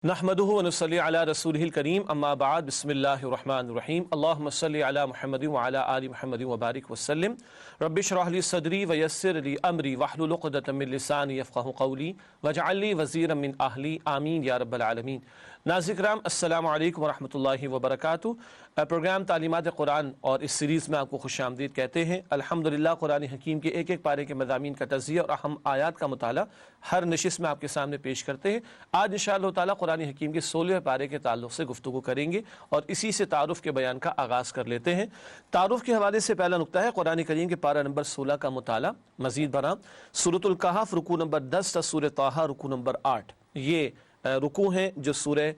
نحمدہ ونصلی علی رسولہ الکریم اما بعد بسم اللہ الرحمن الرحیم اللہم صلی علی محمد وعلی آل محمد وبارک وسلم رب اشرح لی صدری ویسر لی امری واحلل عقدۃ من لسانی یفقہوا قولی واجعل لی وزیرا من اہلی آمین یا رب العالمین۔ ناظرین کرام السلام علیکم ورحمۃ اللہ وبرکاتہ۔ پروگرام تعلیمات قرآن اور اس سیریز میں آپ کو خوش آمدید کہتے ہیں۔ الحمدللہ قرآن حکیم کے ایک ایک پارے کے مضامین کا تجزیہ اور اہم آیات کا مطالعہ ہر نشست میں آپ کے سامنے پیش کرتے ہیں۔ آج انشاءاللہ تعالی قرآن حکیم کے 16ویں پارے کے تعلق سے گفتگو کریں گے اور اسی سے تعارف کے بیان کا آغاز کر لیتے ہیں۔ تعارف کے حوالے سے پہلا نقطہ ہے قرآن کریم کے پارہ نمبر 16 کا مطالعہ مزید برآں سورۃ الکہف رکوع نمبر 10 تا سورۃ طٰہٰ رکوع نمبر 8۔ یہ رکوع ہیں جو سورہ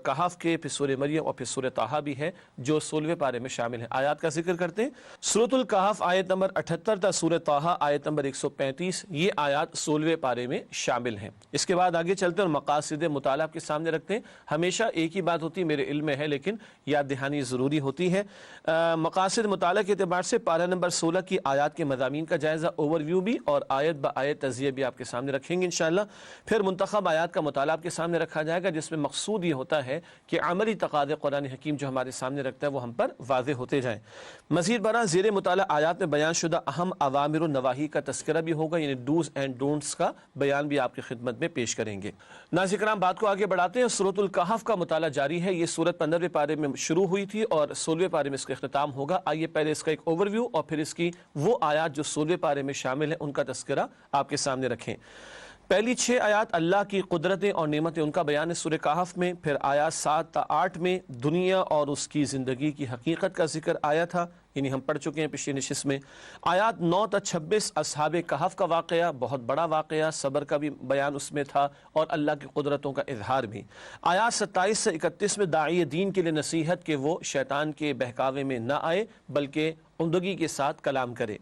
کہف کے، پھر سورہ مریم اور پھر سورہ طٰہٰ بھی ہے جو 16ویں پارے میں شامل ہیں۔ آیات کا ذکر کرتے ہیں۔ سورۃ الکہف آیت نمبر 78 تا سورہ طٰہٰ آیت نمبر 135، یہ آیات 16ویں پارے میں شامل ہیں۔ اس کے بعد آگے چلتے ہیں اور مقاصد مطالعہ کے سامنے رکھتے ہیں۔ ہمیشہ ایک ہی بات ہوتی ہے، میرے علم میں ہے لیکن یاد دہانی ضروری ہوتی ہے۔ مقاصد مطالعہ کے اعتبار سے پارہ نمبر 16 کی آیات کے مضامین کا جائزہ اوور ویو بھی اور آیت با آیت تجزیہ بھی آپ کے سامنے رکھیں گے انشاءاللہ۔ پھر منتخب آیات کا مطالعہ آپ کے سامنے رکھا جائے گا جس میں مقصود یہ ہوتا ہے کہ عملی تقاضے قرآن حکیم جو ہمارے سامنے رکھتا ہے وہ ہم پر واضح ہوتے جائیں۔ مزید برآں زیر مطالعہ آیات میں بیان شدہ اہم اوامر و نواہی کا تذکرہ بھی ہوگا، یعنی ڈوز اینڈ ڈونٹس کا بیان بھی آپ کی خدمت میں پیش کریں گے۔ ناظرین کرام بات کو آگے بڑھاتے ہیں۔ سورۃ الکہف کا مطالعہ جاری ہے۔ یہ سورت 15ویں پارے میں شروع ہوئی تھی اور 16ویں پارے میں اس کا اختتام ہوگا۔ آئیے پہلے اس کا ایک اوور ویو اور پھر اس کی وہ آیات جو 16ویں پارے میں شامل ہیں ان کا تذکرہ آپ کے سامنے رکھیں۔ پہلی 6 آیات اللہ کی قدرتیں اور نعمتیں ان کا بیان ہے سورہ کہف میں، پھر آیات 7 تا 8 میں دنیا اور اس کی زندگی کی حقیقت کا ذکر آیا تھا، یعنی ہم پڑھ چکے ہیں پچھلی نشست میں۔ آیات 9 تا 26 اصحاب کہف کا واقعہ، بہت بڑا واقعہ، صبر کا بھی بیان اس میں تھا اور اللہ کی قدرتوں کا اظہار بھی۔ آیات 27 سے 31 میں داعی دین کے لیے نصیحت کہ وہ شیطان کے بہکاوے میں نہ آئے بلکہ عمدگی کے ساتھ کلام کرے۔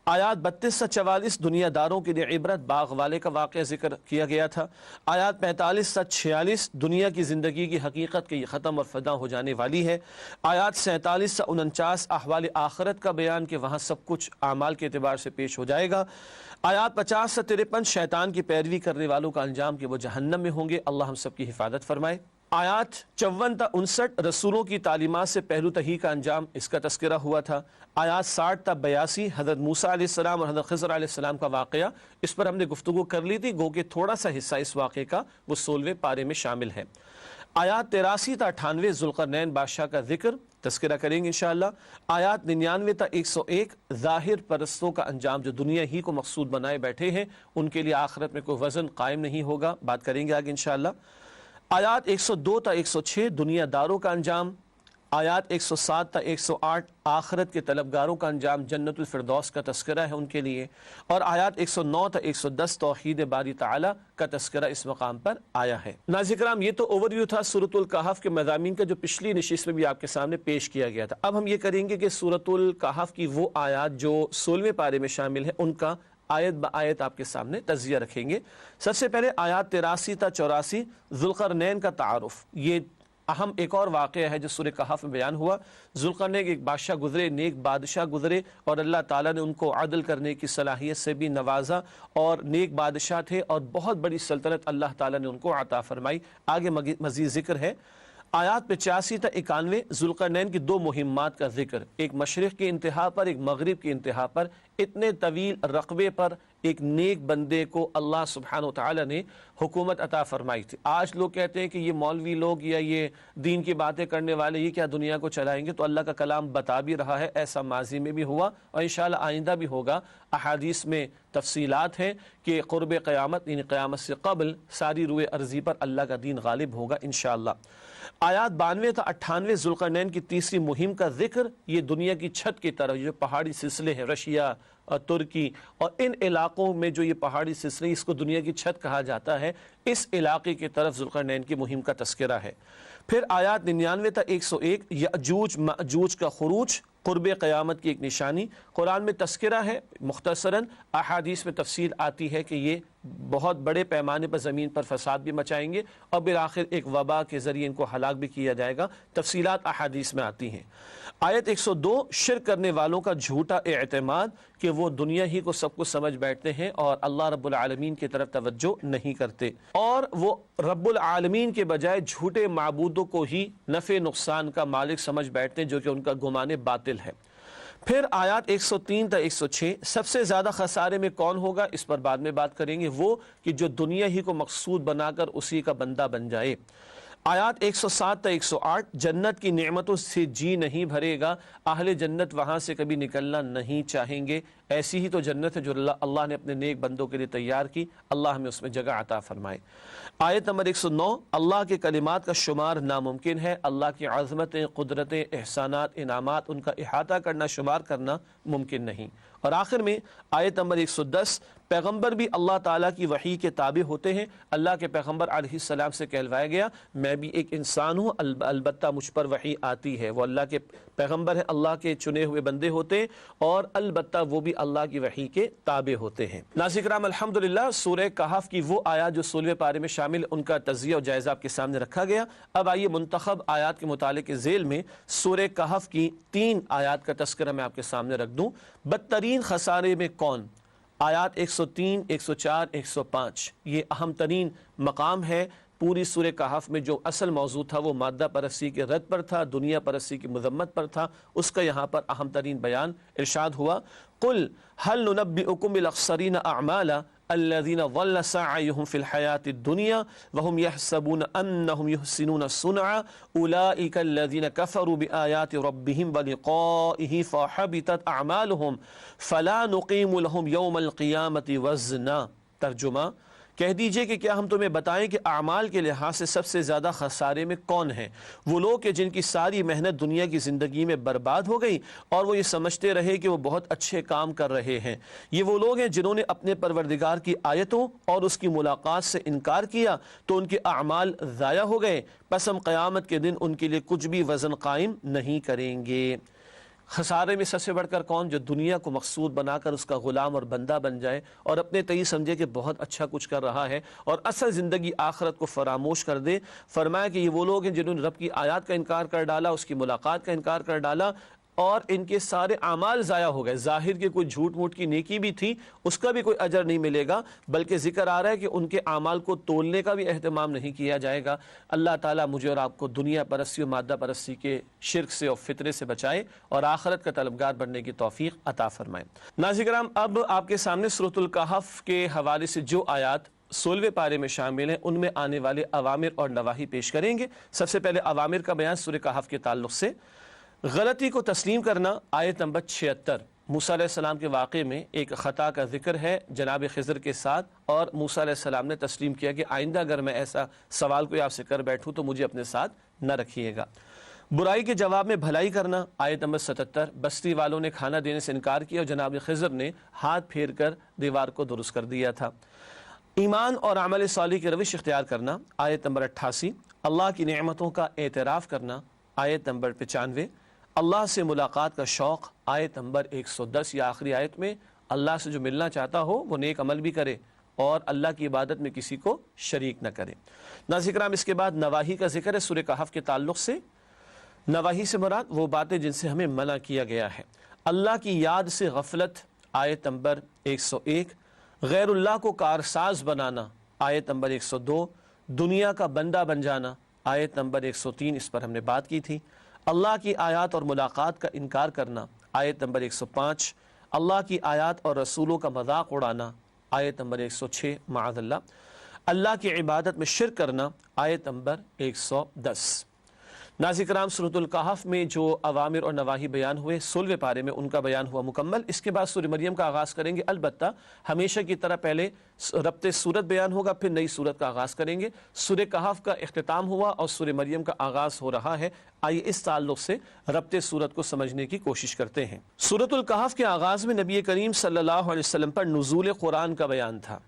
آیات 32 سے 44 دنیا داروں کے لیے عبرت، باغ والے کا واقعہ ذکر کیا گیا تھا۔ آیات 45 سے 46 دنیا کی زندگی کی حقیقت کہ یہ ختم اور فنا ہو جانے والی ہے۔ آیات 47 سے 49 احوال آخرت کا بیان کہ وہاں سب کچھ اعمال کے اعتبار سے پیش ہو جائے گا۔ آیات 50 سے 53 شیطان کی پیروی کرنے والوں کا انجام کہ وہ جہنم میں ہوں گے، اللہ ہم سب کی حفاظت فرمائے۔ آیات 54 تا 59 رسولوں کی تعلیمات سے پہلو تہی کا انجام، اس کا تذکرہ ہوا تھا۔ آیات 60 تا 82 حضرت موسیٰ علیہ السلام اور حضرت خضر علیہ السلام کا واقعہ، اس پر ہم نے گفتگو کر لی تھی، گو کہ تھوڑا سا حصہ اس واقعے کا وہ 16ویں پارے میں شامل ہے۔ آیات 83 تا 98 ذوالقرنین بادشاہ کا ذکر تذکرہ کریں گے انشاءاللہ۔ آیات 99 تا 101 ظاہر پرستوں کا انجام جو دنیا ہی کو مقصود بنائے بیٹھے ہیں، ان کے لیے آخرت میں کوئی وزن قائم نہیں ہوگا، بات کریں گے آگے انشاءاللہ۔ آیات 102 تا 106 دنیا داروں کا انجام۔ آیات 107 تا 108 آخرت کے طلبگاروں کا انجام، جنت الفردوس کا تذکرہ ہے ان کے لیے۔ اور آیات 109 تا 110 توحید باری تعالی کا تذکرہ اس مقام پر آیا ہے۔ ناظرین کرام یہ تو اوور ویو تھا سورۃ الکہف کے مضامین کا جو پچھلی نشست میں بھی آپ کے سامنے پیش کیا گیا تھا۔ اب ہم یہ کریں گے کہ سورۃ الکہف کی وہ آیات جو 16ویں پارے میں شامل ہیں ان کا آیت با آیت آپ کے سامنے تجزیہ رکھیں گے۔ سب سے پہلے آیات 83 تا 84 ذوالقرنین کا تعارف، یہ اہم ایک اور واقعہ ہے جو سورہ کہف میں بیان ہوا۔ ذوالقرنین ایک بادشاہ گزرے، نیک بادشاہ گزرے، اور اللہ تعالیٰ نے ان کو عدل کرنے کی صلاحیت سے بھی نوازا، اور نیک بادشاہ تھے اور بہت بڑی سلطنت اللہ تعالیٰ نے ان کو عطا فرمائی۔ آگے مزید ذکر ہے۔ آیات 85 تا 91 ذوالقرنین کی 2 مہمات کا ذکر، ایک مشرق کی انتہا پر، ایک مغرب کی انتہا پر، اتنے طویل رقبے پر ایک نیک بندے کو اللہ سبحانہ وتعالی نے حکومت عطا فرمائی تھی۔ آج لوگ کہتے ہیں کہ یہ مولوی لوگ یا یہ دین کی باتیں کرنے والے یہ کیا دنیا کو چلائیں گے، تو اللہ کا کلام بتا بھی رہا ہے ایسا ماضی میں بھی ہوا اور انشاءاللہ آئندہ بھی ہوگا۔ احادیث میں تفصیلات ہیں کہ قرب قیامت یعنی قیامت سے قبل ساری روئے ارضی پر اللہ کا دین غالب ہوگا انشاءاللہ۔ آیات 92 تا 98 ذوالقرنین کی تیسری مہم کا ذکر، یہ دنیا کی چھت کی طرف جو پہاڑی سلسلے ہیں، رشیا اور ترکی اور ان علاقوں میں جو یہ پہاڑی سلسلے، اس کو دنیا کی چھت کہا جاتا ہے، اس علاقے کی طرف ذوالقرنین کی مہم کا تذکرہ ہے۔ پھر آیات 99 تا 101 یأجوج مأجوج کا خروج، قرب قیامت کی ایک نشانی۔ قرآن میں تذکرہ ہے مختصراً، احادیث میں تفصیل آتی ہے کہ یہ بہت بڑے پیمانے پر زمین پر فساد بھی مچائیں گے اور بالآخر ایک وبا کے ذریعے ان کو ہلاک بھی کیا جائے گا۔ تفصیلات احادیث میں آتی ہیں۔ آیت 102، شرک کرنے والوں کا جھوٹا اعتماد کہ وہ دنیا ہی کو سب کچھ سمجھ بیٹھتے ہیں اور اللہ رب العالمین کی طرف توجہ نہیں کرتے، اور وہ رب العالمین کے بجائے جھوٹے معبودوں کو ہی نفع نقصان کا مالک سمجھ بیٹھتے ہیں، جو کہ ان کا گمان باطل ہے۔ پھر آیات 103 تا 106، سب سے زیادہ خسارے میں کون ہوگا اس پر بعد میں بات کریں گے، وہ کہ جو دنیا ہی کو مقصود بنا کر اسی کا بندہ بن جائے۔ آیات 107 تا 108، جنت کی نعمتوں سے جی نہیں بھرے گا، اہل جنت وہاں سے کبھی نکلنا نہیں چاہیں گے، ایسی ہی تو جنت ہے جو اللہ نے اپنے نیک بندوں کے لیے تیار کی، اللہ ہمیں اس میں جگہ عطا فرمائے۔ آیت نمبر 109، اللہ کے کلمات کا شمار ناممکن ہے، اللہ کی عظمتیں، قدرتیں، احسانات، انعامات، ان کا احاطہ کرنا، شمار کرنا ممکن نہیں۔ اور آخر میں آیت نمبر 110، پیغمبر بھی اللہ تعالیٰ کی وحی کے تابع ہوتے ہیں۔ اللہ کے پیغمبر علیہ السلام سے کہلوایا گیا، میں بھی ایک انسان ہوں، البتہ مجھ پر وحی آتی ہے۔ وہ اللہ کے پیغمبر ہیں، اللہ کے چنے ہوئے بندے ہوتے ہیں، اور البتہ وہ بھی اللہ کی وحی کے تابع ہوتے ہیں۔ ناظرین کرام، الحمدللہ سورہ کہف کی وہ آیات جو 16ویں پارے میں شامل، ان کا تجزیہ اور جائزہ آپ کے سامنے رکھا گیا۔ اب آئیے منتخب آیات کے متعلق کے ذیل میں سورہ کہف کی 3 آیات کا تذکرہ میں آپ کے سامنے رکھ دوں۔ بدترین خسارے میں کون؟ آیات 103، 104، 105، یہ اہم ترین مقام ہے پوری سورہ کہف میں۔ جو اصل موضوع تھا وہ مادہ پرستی کے رد پر تھا، دنیا پرستی کی مذمت پر تھا، اس کا یہاں پر اہم ترین بیان ارشاد ہوا۔ قل هل ننبئكم بالاخسرین اعمالا الذين ضل سعيهم في الحياة الدنيا وهم يحسبون انهم يحسنون صنعا اولئك الذين كفروا بآيات ربهم ولقائه فحبطت اعمالهم فلا نقيم لهم يوم القيامة وزنا۔ ترجمہ، کہہ دیجئے کہ کیا ہم تمہیں بتائیں کہ اعمال کے لحاظ سے سب سے زیادہ خسارے میں کون ہیں؟ وہ لوگ کہ جن کی ساری محنت دنیا کی زندگی میں برباد ہو گئی اور وہ یہ سمجھتے رہے کہ وہ بہت اچھے کام کر رہے ہیں۔ یہ وہ لوگ ہیں جنہوں نے اپنے پروردگار کی آیتوں اور اس کی ملاقات سے انکار کیا تو ان کے اعمال ضائع ہو گئے، پس ہم قیامت کے دن ان کے لیے کچھ بھی وزن قائم نہیں کریں گے۔ خسارے میں سب سے بڑھ کر کون؟ جو دنیا کو مقصود بنا کر اس کا غلام اور بندہ بن جائے اور اپنے تئیں سمجھے کہ بہت اچھا کچھ کر رہا ہے اور اصل زندگی آخرت کو فراموش کر دے۔ فرمایا کہ یہ وہ لوگ ہیں جنہوں نے رب کی آیات کا انکار کر ڈالا، اس کی ملاقات کا انکار کر ڈالا، اور ان کے سارے اعمال ضائع ہو گئے۔ ظاہر کے کوئی جھوٹ موٹ کی نیکی بھی تھی، اس کا بھی کوئی اجر نہیں ملے گا، بلکہ ذکر آ رہا ہے کہ ان کے اعمال کو تولنے کا بھی اہتمام نہیں کیا جائے گا۔ اللہ تعالیٰ مجھے اور آپ کو دنیا پرستی اور مادہ پرستی کے شرک سے اور فطرے سے بچائے اور آخرت کا طلبگار بننے کی توفیق عطا فرمائے۔ ناظرین کرام، اب آپ کے سامنے سورۃ الکہف کے حوالے سے جو آیات 16ویں پارے میں شامل ہیں ان میں آنے والے اوامر اور نواہی پیش کریں گے۔ سب سے پہلے اوامر کا بیان سورہ کہف کے تعلق سے۔ غلطی کو تسلیم کرنا، آیت نمبر 76۔ موسیٰ علیہ السلام کے واقعے میں ایک خطا کا ذکر ہے جناب خضر کے ساتھ، اور موسیٰ علیہ السلام نے تسلیم کیا کہ آئندہ اگر میں ایسا سوال کوئی آپ سے کر بیٹھوں تو مجھے اپنے ساتھ نہ رکھیے گا۔ برائی کے جواب میں بھلائی کرنا، آیت نمبر 77۔ بستی والوں نے کھانا دینے سے انکار کیا اور جناب خضر نے ہاتھ پھیر کر دیوار کو درست کر دیا تھا۔ ایمان اور عمل صالح کی روش اختیار کرنا، آیت نمبر 88۔ اللہ کی نعمتوں کا اعتراف کرنا، آیت نمبر 95۔ اللہ سے ملاقات کا شوق، آیت نمبر 110۔ یا آخری آیت میں اللہ سے جو ملنا چاہتا ہو وہ نیک عمل بھی کرے اور اللہ کی عبادت میں کسی کو شریک نہ کرے۔ ناظرین کرام، اس کے بعد نواہی کا ذکر ہے سورہ کہف کے تعلق سے۔ نواہی سے مراد وہ باتیں جن سے ہمیں منع کیا گیا ہے۔ اللہ کی یاد سے غفلت، آیت نمبر 101۔ غیر اللہ کو کارساز بنانا، آیت نمبر 102۔ دنیا کا بندہ بن جانا، آیت نمبر 103، اس پر ہم نے بات کی تھی۔ اللہ کی آیات اور ملاقات کا انکار کرنا، آیت نمبر 105۔ اللہ کی آیات اور رسولوں کا مذاق اڑانا، آیت نمبر 106، معاذ اللہ۔ اللہ کی عبادت میں شرک کرنا، آیت نمبر 110۔ ناظرین کرام، سورۃ الکہف میں جو اوامر اور نواہی بیان ہوئے 16ویں پارے میں ان کا بیان ہوا مکمل۔ اس کے بعد سورہ مریم کا آغاز کریں گے، البتہ ہمیشہ کی طرح پہلے ربط سورت بیان ہوگا، پھر نئی سورت کا آغاز کریں گے۔ سورہ کہف کا اختتام ہوا اور سورہ مریم کا آغاز ہو رہا ہے، آئیے اس تعلق سے ربط سورت کو سمجھنے کی کوشش کرتے ہیں۔ سورۃ الکہف کے آغاز میں نبی کریم صلی اللہ علیہ وسلم پر نزول قرآن کا بیان تھا۔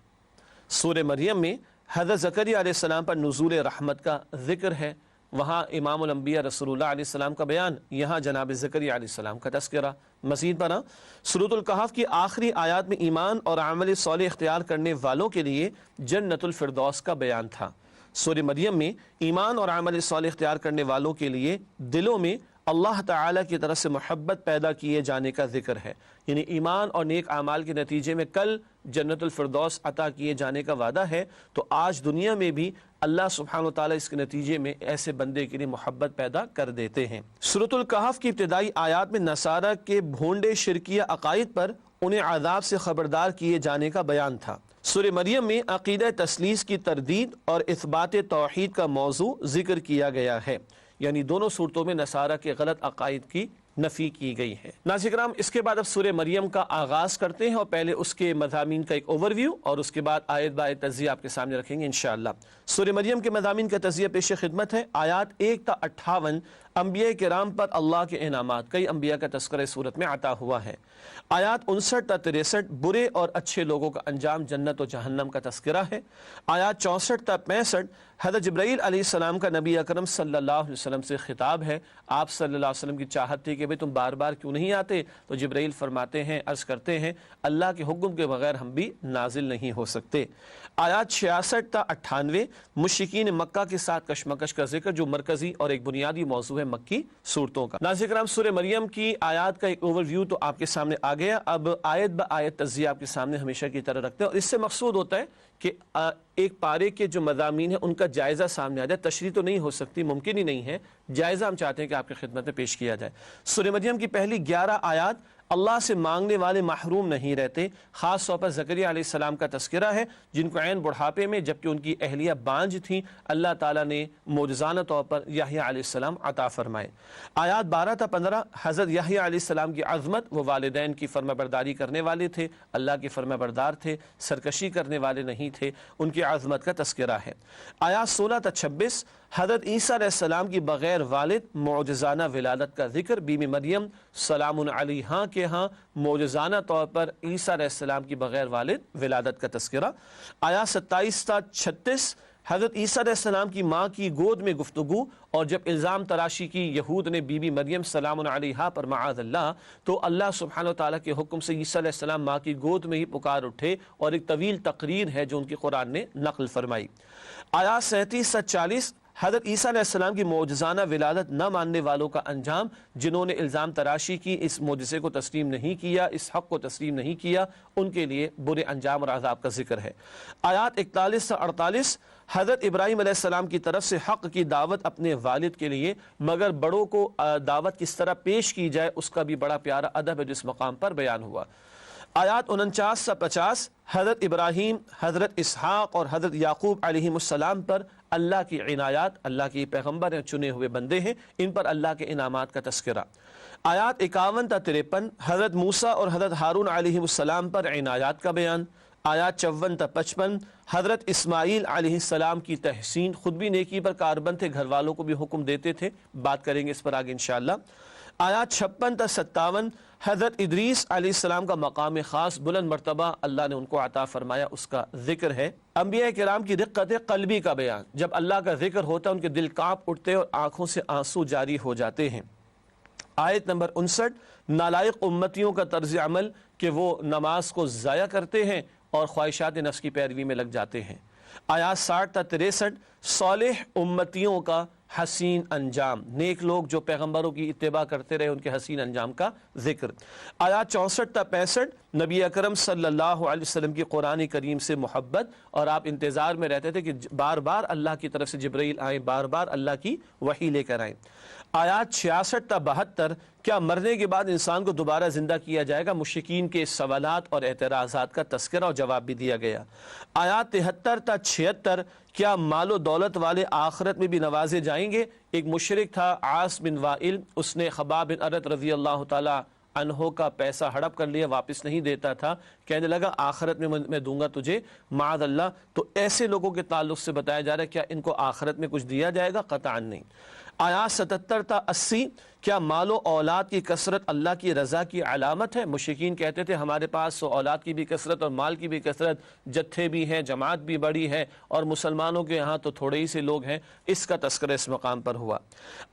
سورہ مریم میں حضرت زکریا علیہ السلام پر نزول رحمت کا ذکر ہے۔ وہاں امام الانبیاء رسول اللہ علیہ السلام کا بیان، یہاں جناب زکریا علیہ السلام کا تذکرہ۔ مزید برآں سورۃ الکہف کی آخری آیات میں ایمان اور عمل صالح اختیار کرنے والوں کے لیے جنت الفردوس کا بیان تھا۔ سورہ مریم میں ایمان اور عمل صالح اختیار کرنے والوں کے لیے دلوں میں اللہ تعالیٰ کی طرف سے محبت پیدا کیے جانے کا ذکر ہے، یعنی ایمان اور نیک اعمال کے نتیجے میں کل جنت الفردوس عطا کیے جانے کا وعدہ ہے، تو آج دنیا میں بھی اللہ سبحانہ وتعالیٰ اس کے نتیجے میں ایسے بندے کے لیے محبت پیدا کر دیتے ہیں۔ سورۃ الکہف کی ابتدائی آیات میں نصارہ کے بھونڈے شرکیہ عقائد پر انہیں عذاب سے خبردار کیے جانے کا بیان تھا۔ سورہ مریم میں عقیدہ تثلیث کی تردید اور اثبات توحید کا موضوع ذکر کیا گیا ہے، یعنی دونوں صورتوں میں نصارہ کے غلط عقائد کی نفی کی گئی ہے۔ ناظرین کرام، اس کے بعد اب سورہ مریم کا آغاز کرتے ہیں، اور پہلے اس کے مضامین کا ایک اوور ویو اور اس کے بعد آیت بآیت تجزیہ آپ کے سامنے رکھیں گے انشاءاللہ۔ سورہ مریم کے مضامین کا تجزیہ پیش خدمت ہے۔ آیات 1 تا 58 انبیاء کرام پر اللہ کے انعامات، کئی انبیاء کا تذکرہ اس صورت میں عطا ہوا ہے۔ آیات 59 تا 63 برے اور اچھے لوگوں کا انجام جنت و جہنم کا تذکرہ ہے۔ آیات 64 تا 65 حضرت جبرائیل علیہ السلام کا نبی اکرم صلی اللہ علیہ وسلم سے خطاب ہے۔ آپ صلی اللہ علیہ وسلم کی چاہت تھی کہ بھئی تم بار بار کیوں نہیں آتے، تو جبرائیل فرماتے ہیں، عرض کرتے ہیں، اللہ کے حکم کے بغیر ہم بھی نازل نہیں ہو سکتے۔ آیات 66 تا 98 مشرکین مکہ کے ساتھ کشمکش کا ذکر، جو مرکزی اور ایک بنیادی موضوع ہے مکی صورتوں کا۔ ناظرین کرام، سورہ مریم کی آیات کا ایک اوور ویو تو آپ کے سامنے آ گیا، اب آیت با آیت تجزیہ آپ کے سامنے ہمیشہ کی طرح رکھتے ہیں، اور اس سے مقصود ہوتا ہے کہ ایک پارے کے جو مضامین ہیں ان کا جائزہ سامنے آ جائے۔ تشریح تو نہیں ہو سکتی، ممکن ہی نہیں ہے، جائزہ ہم چاہتے ہیں کہ آپ کی خدمت میں پیش کیا جائے۔ سورہ مریم کی پہلی 11 آیات اللہ سے مانگنے والے محروم نہیں رہتے، خاص طور پر زکریا علیہ السلام کا تذکرہ ہے، جن کو عین بڑھاپے میں جبکہ ان کی اہلیہ بانجھ تھیں، اللہ تعالیٰ نے معجزانہ طور پر یحییٰ علیہ السلام عطا فرمائے۔ آیات 12 تا 15 حضرت یحییٰ علیہ السلام کی عظمت، وہ والدین کی فرما برداری کرنے والے تھے، اللہ کے فرما بردار تھے، سرکشی کرنے والے نہیں تھے، ان کی عظمت کا تذکرہ ہے۔ آیات 16 تا 26 حضرت عیسیٰ علیہ السلام کی بغیر والد معجزانہ ولادت کا ذکر، بی بی مریم سلام علیہا کے ہاں معجزانہ طور پر عیسیٰ علیہ السلام کی بغیر والد ولادت کا تذکرہ۔ آیات 27 تا 36 حضرت عیسیٰ علیہ السلام کی ماں کی گود میں گفتگو، اور جب الزام تراشی کی یہود نے بی بی مریم سلام علیہا پر معاذ اللہ، تو اللہ سبحانہ وتعالیٰ کے حکم سے عیسیٰ علیہ السلام ماں کی گود میں ہی پکار اٹھے، اور ایک طویل تقریر ہے جو ان کی قرآن نے نقل فرمائی۔ آیات 37 تا 40 حضرت عیسیٰ علیہ السلام کی معجزانہ ولادت نہ ماننے والوں کا انجام، جنہوں نے الزام تراشی کی، اس معجزے کو تسلیم نہیں کیا، اس حق کو تسلیم نہیں کیا، ان کے لیے برے انجام اور عذاب کا ذکر ہے۔ آیات 41 سے 48 حضرت ابراہیم علیہ السلام کی طرف سے حق کی دعوت اپنے والد کے لیے، مگر بڑوں کو دعوت کس طرح پیش کی جائے اس کا بھی بڑا پیارا ادب ہے جو اس مقام پر بیان ہوا۔ آیات 49 سے 50 حضرت ابراہیم، حضرت اسحاق اور حضرت یعقوب علیہ السلام پر اللہ کی عنایات، اللہ کے پیغمبر ہیں، چنے ہوئے بندے ہیں، ان پر اللہ کے انعامات کا تذکرہ۔ آیات 51 تا 53 حضرت موسیٰ اور حضرت ہارون علیہ السلام پر عنایات کا بیان۔ آیات 54 تا 55 حضرت اسماعیل علیہ السلام کی تحسین، خود بھی نیکی پر کاربند تھے، گھر والوں کو بھی حکم دیتے تھے، بات کریں گے اس پر آگے انشاءاللہ۔ آیات 56 تا 57 حضرت ادریس علیہ السلام کا مقام خاص، بلند مرتبہ اللہ نے ان کو عطا فرمایا، اس کا ذکر ہے۔ انبیاء کرام کی رقت قلبی کا بیان، جب اللہ کا ذکر ہوتا ہے ان کے دل کانپ اٹھتے اور آنکھوں سے آنسو جاری ہو جاتے ہیں۔ آیت نمبر 59 نالائق امتیوں کا طرز عمل کہ وہ نماز کو ضائع کرتے ہیں اور خواہشات نفس کی پیروی میں لگ جاتے ہیں۔ آیات 60 تا 63 صالح امتیوں کا حسین انجام، نیک لوگ جو پیغمبروں کی اتباع کرتے رہے ان کے حسین انجام کا ذکر۔ آیات 64 تا 65 نبی اکرم صلی اللہ علیہ وسلم کی قرآن کریم سے محبت، اور آپ انتظار میں رہتے تھے کہ بار بار اللہ کی طرف سے جبرائیل آئیں، بار بار اللہ کی وحی لے کر آئیں۔ آیات 66 تا 72 کیا مرنے کے بعد انسان کو دوبارہ زندہ کیا جائے گا، مشرکین کے سوالات اور اعتراضات کا تذکرہ اور جواب بھی دیا گیا۔ آیات 73 تا 76 کیا مال و دولت والے آخرت میں بھی نوازے جائیں گے، ایک مشرک تھا عاص بن وائل، اس نے خباب بن ارت رضی اللہ تعالی عنہ کا پیسہ ہڑپ کر لیا، واپس نہیں دیتا تھا، کہنے لگا آخرت میں دوں گا تجھے معاذ اللہ۔ تو ایسے لوگوں کے تعلق سے بتایا جا رہا ہے کیا ان کو آخرت میں کچھ دیا جائے گا؟ قطعاً نہیں۔ آیات 77 تا 80 کیا مال و اولاد کی کثرت اللہ کی رضا کی علامت ہے؟ مشرکین کہتے تھے ہمارے پاس اولاد کی بھی کثرت اور مال کی بھی کثرت، جتھے بھی ہیں، جماعت بھی بڑی ہے، اور مسلمانوں کے یہاں تو تھوڑے ہی سے لوگ ہیں۔ اس کا تذکرہ اس مقام پر ہوا۔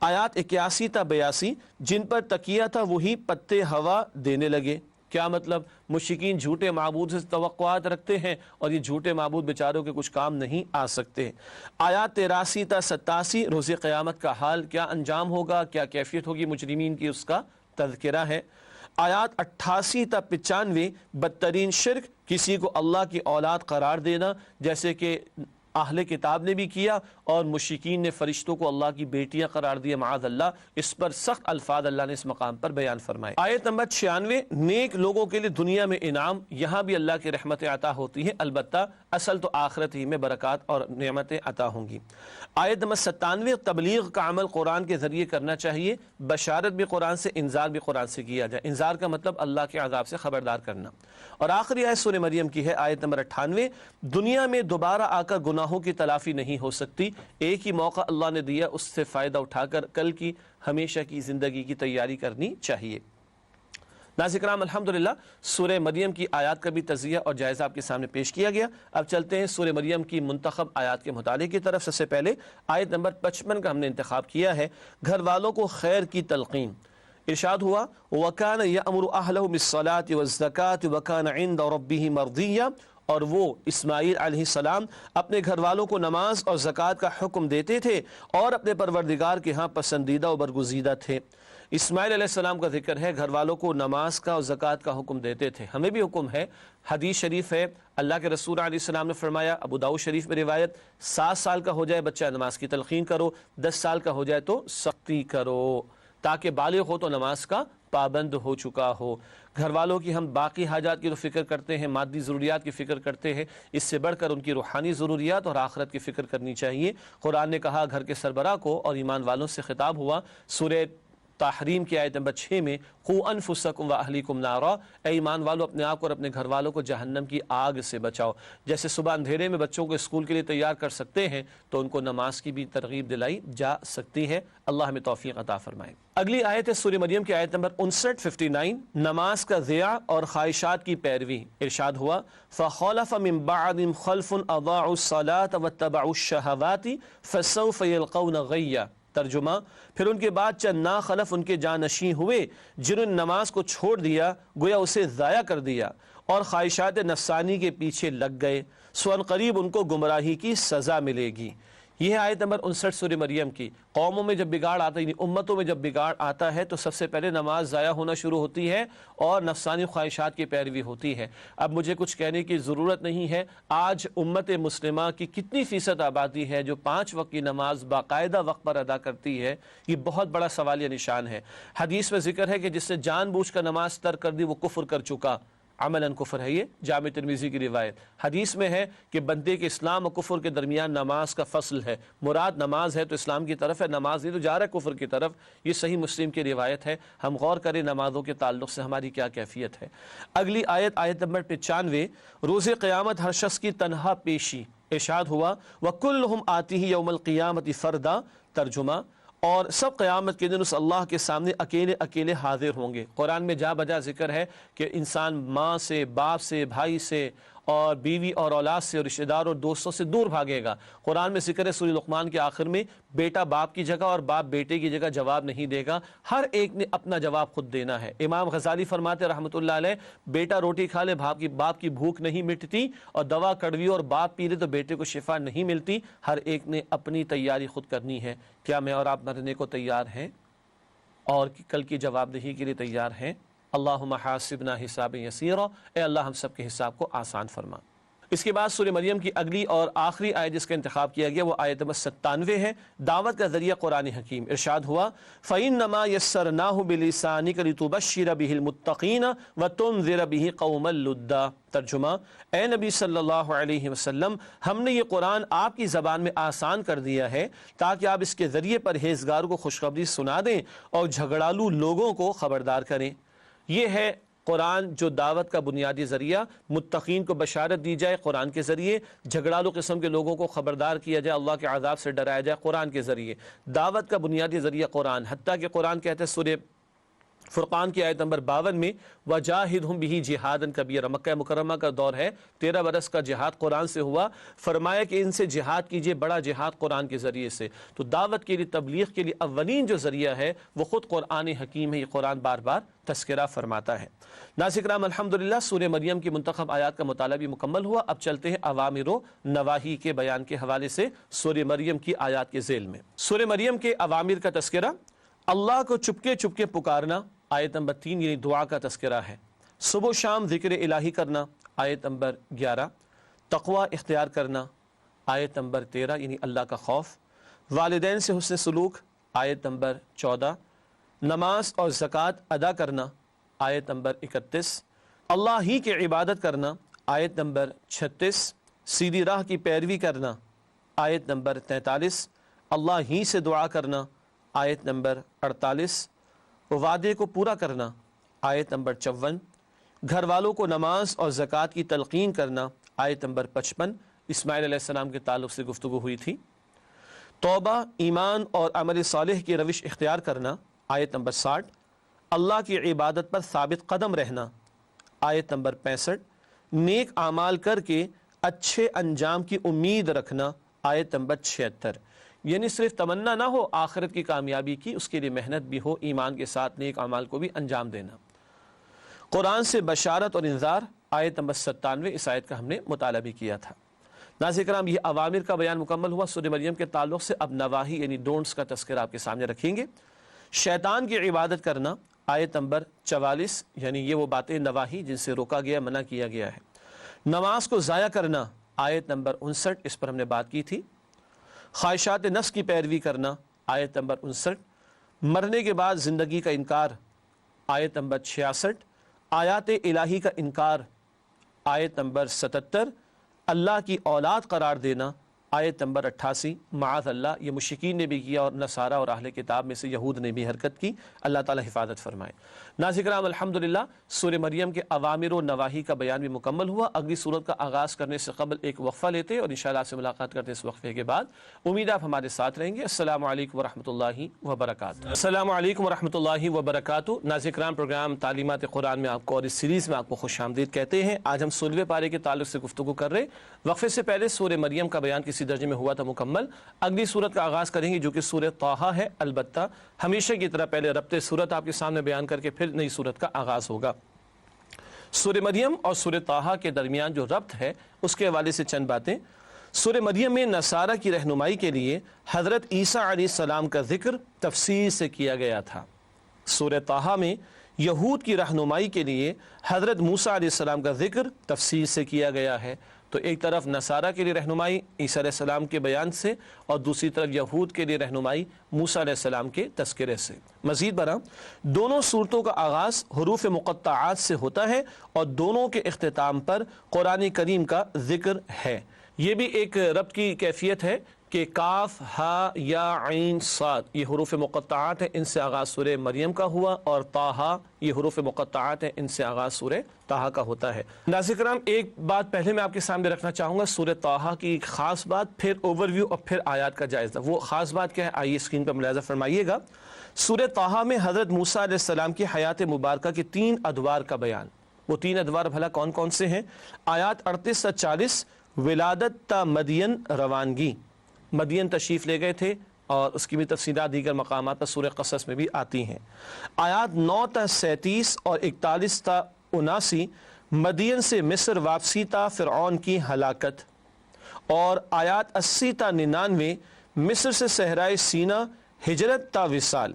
آیات 81 تا 82 جن پر تکیہ تھا وہی پتے ہوا دینے لگے۔ کیا مطلب؟ مشرکین جھوٹے معبود سے توقعات رکھتے ہیں اور یہ جھوٹے معبود بیچاروں کے کچھ کام نہیں آ سکتے۔ آیات 83 تا 87 روز قیامت کا حال کیا انجام ہوگا، کیا کیفیت ہوگی مجرمین کی، اس کا تذکرہ ہے۔ آیات 88 تا 95 بدترین شرک کسی کو اللہ کی اولاد قرار دینا، جیسے کہ اہل کتاب نے بھی کیا اور مشرکین نے فرشتوں کو اللہ کی بیٹیاں قرار دیا، معاذ اللہ۔ اس پر سخت الفاظ اللہ نے اس مقام پر بیان فرمائے۔ آیت نمبر 96 نیک لوگوں کے لیے دنیا میں انعام، یہاں بھی اللہ کی رحمتیں عطا ہوتی ہیں، البتہ اصل تو آخرت ہی میں برکات اور نعمتیں عطا ہوں گی۔ آیت نمبر 97 تبلیغ کا عمل قرآن کے ذریعے کرنا چاہیے، بشارت بھی قرآن سے، انذار بھی قرآن سے کیا جائے۔ انذار کا مطلب اللہ کے عذاب سے خبردار کرنا۔ اور آخری آیت سورہ مریم کی ہے، آیت نمبر 98 دنیا میں دوبارہ آ کر گناہوں کی تلافی نہیں ہو سکتی، ایک ہی موقع اللہ نے دیا، اس سے فائدہ اٹھا کر کل کی ہمیشہ کی زندگی کی تیاری کرنی چاہیے۔ ناظرین کرام الحمدللہ سورہ مریم کی آیات کا بھی تجزیہ اور جائزہ آپ کے سامنے پیش کیا گیا۔ اب چلتے ہیں سورہ مریم کی منتخب آیات کے مطالعے کی طرف۔ سب سے پہلے آیت نمبر 55 کا ہم نے انتخاب کیا ہے، گھر والوں کو خیر کی تلقین۔ ارشاد ہوا وَكَانَ يَأْمُرُ أَهْلَهُ بِالصَّلَاةِ وَالزَّكَاةِ وَكَانَ عِنْدَ رَبِّهِ مَرْضِيًّا، اور وہ اسماعیل علیہ السلام اپنے گھر والوں کو نماز اور زکوٰۃ کا حکم دیتے تھے اور اپنے پروردگار کے ہاں پسندیدہ و برگزیدہ تھے۔ اسماعیل علیہ السلام کا ذکر ہے، گھر والوں کو نماز کا اور زکوٰۃ کا حکم دیتے تھے۔ ہمیں بھی حکم ہے، حدیث شریف ہے، اللہ کے رسول علیہ السلام نے فرمایا، ابو داؤد شریف میں روایت، 7 سال کا ہو جائے بچہ نماز کی تلقین کرو، 10 سال کا ہو جائے تو سختی کرو، تاکہ بالغ ہو تو نماز کا پابند ہو چکا ہو۔ گھر والوں کی ہم باقی حاجات کی تو فکر کرتے ہیں، مادی ضروریات کی فکر کرتے ہیں، اس سے بڑھ کر ان کی روحانی ضروریات اور آخرت کی فکر کرنی چاہیے۔ قرآن نے کہا گھر کے سربراہ کو، اور ایمان والوں سے خطاب ہوا سورہ تحریم کی آیت نمبر 6 میں، قوا انفسکم واہلیکم نارا، اے ایمان والو اپنے آپ کو اور اپنے گھر والوں کو جہنم کی آگ سے بچاؤ۔ جیسے صبح اندھیرے میں بچوں کو اسکول کے لیے تیار کر سکتے ہیں تو ان کو نماز کی بھی ترغیب دلائی جا سکتی ہے۔ اللہ ہمیں توفیق عطا فرمائے۔ اگلی آیت ہے سورہ مریم کی آیت نمبر 59 نماز کا ضیاع اور خواہشات کی پیروی۔ ارشاد ہوا فَخَلَفَ مِن بَعْدِهِمْ خَلْفٌ أَضَاعُوا الصَّلَاةَ وَاتَّبَعُوا الشَّهَوَاتِ فَسَوْفَ يَلْقَوْنَ غَيًّا۔ ترجمہ، پھر ان کے بعد چند ناخلف ان کے جانشین ہوئے جنہوں نے نماز کو چھوڑ دیا، گویا اسے ضائع کر دیا، اور خواہشات نفسانی کے پیچھے لگ گئے، سو ان قریب ان کو گمراہی کی سزا ملے گی۔ یہ ہے آیت نمبر 59 سورہ مریم کی۔ قوموں میں جب بگاڑ آتا ہے، یعنی امتوں میں جب بگاڑ آتا ہے تو سب سے پہلے نماز ضائع ہونا شروع ہوتی ہے اور نفسانی خواہشات کی پیروی ہوتی ہے۔ اب مجھے کچھ کہنے کی ضرورت نہیں ہے، آج امت مسلمہ کی کتنی فیصد آبادی ہے جو 5 وقت کی نماز باقاعدہ وقت پر ادا کرتی ہے، یہ بہت بڑا سوالیہ نشان ہے۔ حدیث میں ذکر ہے کہ جس نے جان بوجھ کر نماز ترک کر دی وہ کفر کر چکا، عملاً کفر ہے۔ یہ جامع ترمذی کی روایت۔ حدیث میں ہے کہ بندے کے اسلام و کفر کے درمیان نماز کا فصل ہے، مراد نماز ہے تو اسلام کی طرف ہے، نماز نہیں تو جا رہا ہے کفر کی طرف۔ یہ صحیح مسلم کی روایت ہے۔ ہم غور کریں نمازوں کے تعلق سے ہماری کیا کیفیت ہے۔ اگلی آیت، آیت نمبر 95 روز قیامت ہر شخص کی تنہا پیشی۔ ارشاد ہوا وَكُلُّهُمْ آتِهِ يَوْمَ الْقِيَامَةِ فَرْدًا۔ ترجمہ، اور سب قیامت کے دن اس اللہ کے سامنے اکیلے اکیلے حاضر ہوں گے۔ قرآن میں جا بجا ذکر ہے کہ انسان ماں سے، باپ سے، بھائی سے اور بیوی اور اولاد سے اور رشتہ دار اور دوستوں سے دور بھاگے گا۔ قرآن میں ذکر ہے سورہ لقمان کے آخر میں، بیٹا باپ کی جگہ اور باپ بیٹے کی جگہ جواب نہیں دے گا، ہر ایک نے اپنا جواب خود دینا ہے۔ امام غزالی فرماتے رحمۃ اللہ علیہ، بیٹا روٹی کھا لے باپ کی بھوک نہیں مٹتی، اور دوا کڑوی اور باپ پی لے تو بیٹے کو شفا نہیں ملتی، ہر ایک نے اپنی تیاری خود کرنی ہے۔ کیا میں اور آپ مرنے کو تیار ہیں اور کل کی جواب دہی کے لیے تیار ہیں؟ اللہم حاسبنا حسابا یسیرا، اے اللہ ہم سب کے حساب کو آسان فرما۔ اس کے بعد سورہ مریم کی اگلی اور آخری آیت جس کا انتخاب کیا گیا وہ آیت نمبر 97 ہے، دعوت کا ذریعہ قرآن حکیم۔ ارشاد ہوا فَإِنَّمَا يَسَّرْنَاهُ بِلِسَانِكَ لِتُبَشِّرَ بِهِ الْمُتَّقِينَ وَتُنذِرَ بِهِ قَوْمًا لُدًّا۔ ترجمہ، اے نبی صلی اللہ علیہ وسلم، ہم نے یہ قرآن آپ کی زبان میں آسان کر دیا ہے تاکہ آپ اس کے ذریعے پرہیزگاروں کو خوشخبری سنا دیں اور جھگڑالو لوگوں کو خبردار کریں۔ یہ ہے قرآن جو دعوت کا بنیادی ذریعہ، متقین کو بشارت دی جائے قرآن کے ذریعے، جھگڑالو قسم کے لوگوں کو خبردار کیا جائے، اللہ کے عذاب سے ڈرایا جائے قرآن کے ذریعے۔ دعوت کا بنیادی ذریعہ قرآن، حتیٰ کہ قرآن کہتے ہیں سورہ فرقان کی آیت نمبر 52 میں وَجَاهِدْهُمْ بِهِ جِهَادًا كَبِيرًا، مکہ مکرمہ کا دور ہے، 13 برس کا جہاد قرآن سے ہوا، فرمایا کہ ان سے جہاد کیجئے، بڑا جہاد قرآن کے ذریعے سے۔ تو دعوت کے لیے، تبلیغ کے لیے اولین جو ذریعہ ہے وہ خود قرآن حکیم ہے، یہ قرآن بار بار تذکرہ فرماتا ہے۔ ناظرین کرام، الحمدللہ سورہ مریم کی منتخب آیات کا مطالعہ بھی مکمل ہوا۔ اب چلتے ہیں اوامر و نواہی کے بیان کے حوالے سے سورہ مریم کی آیات کے ذیل میں۔ سورہ مریم کے اوامر کا تذکرہ، اللہ کو چپکے چپکے پکارنا، آیت نمبر 3 یعنی دعا کا تذکرہ ہے۔ صبح و شام ذکر الہی کرنا، آیت نمبر 11۔ تقوی اختیار کرنا، آیت نمبر 13 یعنی اللہ کا خوف۔ والدین سے حسن سلوک، آیت نمبر 14۔ نماز اور زکوٰۃ ادا کرنا، آیت نمبر 31۔ اللہ ہی کی عبادت کرنا، آیت نمبر 36۔ سیدھی راہ کی پیروی کرنا، آیت نمبر 43۔ اللہ ہی سے دعا کرنا، آیت نمبر 48۔ وعدے کو پورا کرنا، آیت نمبر 54۔ گھر والوں کو نماز اور زکوٰۃ کی تلقین کرنا، آیت نمبر 55۔ اسماعیل علیہ السلام کے تعلق سے گفتگو ہوئی تھی۔ توبہ، ایمان اور عمل صالح کی روش اختیار کرنا، آیت نمبر 60۔ اللہ کی عبادت پر ثابت قدم رہنا، آیت نمبر 65۔ نیک اعمال کر کے اچھے انجام کی امید رکھنا، آیت نمبر 76۔ یعنی صرف تمنا نہ ہو آخرت کی کامیابی کی، اس کے لیے محنت بھی ہو، ایمان کے ساتھ نیک اعمال کو بھی انجام دینا۔ قرآن سے بشارت اور انذار، آیت نمبر 97۔ اس آیت کا ہم نے مطالعہ بھی کیا تھا۔ ناظرین کرام، یہ اوامر کا بیان مکمل ہوا۔ سورہ مریم کے تعلق سے اب نواہی یعنی ڈونٹس کا تذکرہ آپ کے سامنے رکھیں گے۔ شیطان کی عبادت کرنا، آیت نمبر 44، یعنی یہ وہ باتیں نواہی جن سے روکا گیا، منع کیا گیا ہے۔ نماز کو ضائع کرنا، آیت نمبر 59، اس پر ہم نے بات کی تھی۔ خواہشات نفس کی پیروی کرنا، آیت نمبر 59۔ مرنے کے بعد زندگی کا انکار، آیت نمبر 66۔ آیات الہی کا انکار، آیت نمبر 77۔ اللہ کی اولاد قرار دینا، آیت نمبر 88۔ معاذ اللہ، یہ مشرکین نے بھی کیا اور نصارہ اور اہل کتاب میں سے یہود نے بھی حرکت کی، اللہ تعالی حفاظت فرمائے۔ ناظرین کرام، الحمدللہ سورہ مریم کے اوامر و نواہی کا بیان بھی مکمل ہوا۔ اگلی سورت کا آغاز کرنے سے قبل ایک وقفہ لیتے اور انشاءاللہ آپ سے ملاقات کرتے اس وقفے کے بعد۔ امید آپ ہمارے ساتھ رہیں گے۔ السلام علیکم ورحمۃ اللہ وبرکاتہ۔ السلام علیکم ورحمۃ اللہ وبرکاتہ۔ ناظرین کرام، پروگرام تعلیمات قرآن میں آپ کو اور اس سیریز میں آپ کو خوش آمدید کہتے ہیں۔ آج ہم 16ویں پارے کے تعلق سے گفتگو کر رہے۔ وقفے سے پہلے سورہ مریم کا بیان کسی درجے میں ہوا تھا مکمل۔ اگلی سورت کا آغاز کریں گے جو کہ سورہ طٰہٰ ہے۔ البتہ ہمیشہ کی طرح پہلے ربط سورت آپ کے سامنے بیان کر کے پھر نئی سورت کا آغاز ہوگا۔ سورہ مریم اور سورہ طٰہٰ کے درمیان جو ربط ہے اس کے حوالے سے چند باتیں۔ سورہ مریم میں نصارہ کی رہنمائی کے لیے حضرت عیسیٰ علیہ السلام کا ذکر تفصیل سے کیا گیا تھا۔ سورہ طٰہٰ میں یہود کی رہنمائی کے لیے حضرت موسیٰ علیہ السلام کا ذکر تفصیل سے کیا گیا ہے۔ تو ایک طرف نصارہ کے لیے رہنمائی عیسیٰ علیہ السلام کے بیان سے اور دوسری طرف یہود کے لیے رہنمائی موسیٰ علیہ السلام کے تذکرے سے۔ مزید برآں دونوں صورتوں کا آغاز حروف مقطعات سے ہوتا ہے اور دونوں کے اختتام پر قرآن کریم کا ذکر ہے۔ یہ بھی ایک ربط کی کیفیت ہے کہ کاف، ہا، یا، عین، صاد یہ حروف مقطعات ہیں، ان سے آغاز سورہ مریم کا ہوا، اور طٰہٰ یہ حروف مقطعات ہیں، ان سے آغاز سورہ طٰہٰ کا ہوتا ہے۔ ناظرین کرام، ایک بات پہلے میں آپ کے سامنے رکھنا چاہوں گا، سورہ طٰہٰ کی ایک خاص بات، پھر اوور ویو اور پھر آیات کا جائزہ۔ وہ خاص بات کیا ہے آئیے اسکرین پر ملاحظہ فرمائیے گا۔ سورہ طٰہٰ میں حضرت موسیٰ علیہ السلام کی حیات مبارکہ کے 3 ادوار کا بیان۔ وہ 3 ادوار بھلا کون کون سے ہیں؟ آیات 38 سے 40، ولادت تا مدین روانگی، مدین تشریف لے گئے تھے اور اس کی بھی تفصیلات دیگر مقامات پر سورہ قصص میں بھی آتی ہیں۔ آیات 9 تا 37 اور 41 تا 79، مدین سے مصر واپسی تا فرعون کی ہلاکت، اور آیات 80 تا 99 مصر سے صحرائے سینا ہجرت تا وصال۔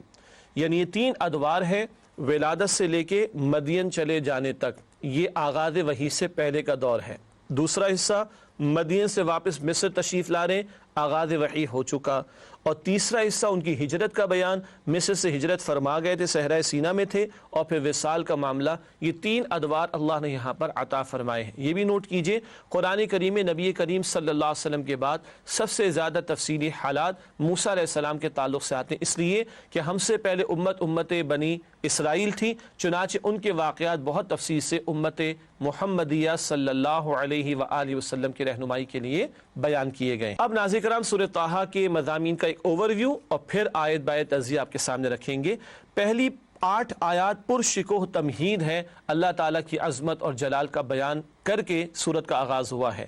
یعنی یہ 3 ادوار ہے ولادت سے لے کے مدین چلے جانے تک، یہ آغاز وحی سے پہلے کا دور ہے۔ دوسرا حصہ مدین سے واپس مصر تشریف لا رہے، آغاز وحی ہو چکا، اور تیسرا حصہ ان کی ہجرت کا بیان، مصر سے ہجرت فرما گئے تھے، صحرائے سینا میں تھے، اور پھر وصال کا معاملہ، یہ 3 ادوار اللہ نے یہاں پر عطا فرمائے ہیں۔ یہ بھی نوٹ کیجئے، قرآن کریم میں نبی کریم صلی اللہ علیہ وسلم کے بعد سب سے زیادہ تفصیلی حالات موسیٰ علیہ السلام کے تعلق سے آتے ہیں، اس لیے کہ ہم سے پہلے امت بنی اسرائیل تھی، چنانچہ ان کے واقعات بہت تفصیل سے امت محمدیہ صلی اللہ علیہ وآلہ وسلم کی رہنمائی کے لیے بیان کیے گئے۔ اب ناظرین کرام، سورہ طٰہٰ کے مضامین کا ایک اوور ویو اور پھر آیت بآیت تجزیہ آپ کے سامنے رکھیں گے۔ پہلی 8 آیات پرشکوہ تمہید ہے، اللہ تعالیٰ کی عظمت اور جلال کا بیان کر کے سورت کا آغاز ہوا ہے۔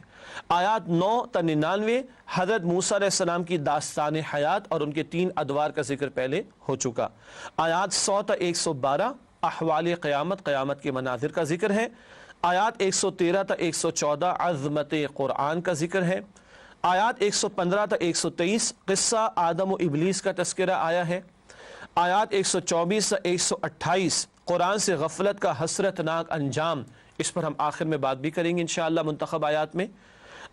آیات 9 تا 99 حضرت موسیٰ علیہ السلام کی داستان حیات اور ان کے 3 ادوار کا ذکر پہلے ہو چکا۔ آیات 100 تا 112 احوال قیامت، قیامت کے مناظر کا ذکر ہے۔ آیات 113 تا 114 عظمت قرآن کا ذکر ہے۔ آیات 115 تا 123 قصہ آدم و ابلیس کا تذکرہ آیا ہے۔ آیات 124 تا 128 قرآن سے غفلت کا حسرت ناک انجام، اس پر ہم آخر میں بات بھی کریں گے انشاءاللہ منتخب آیات میں۔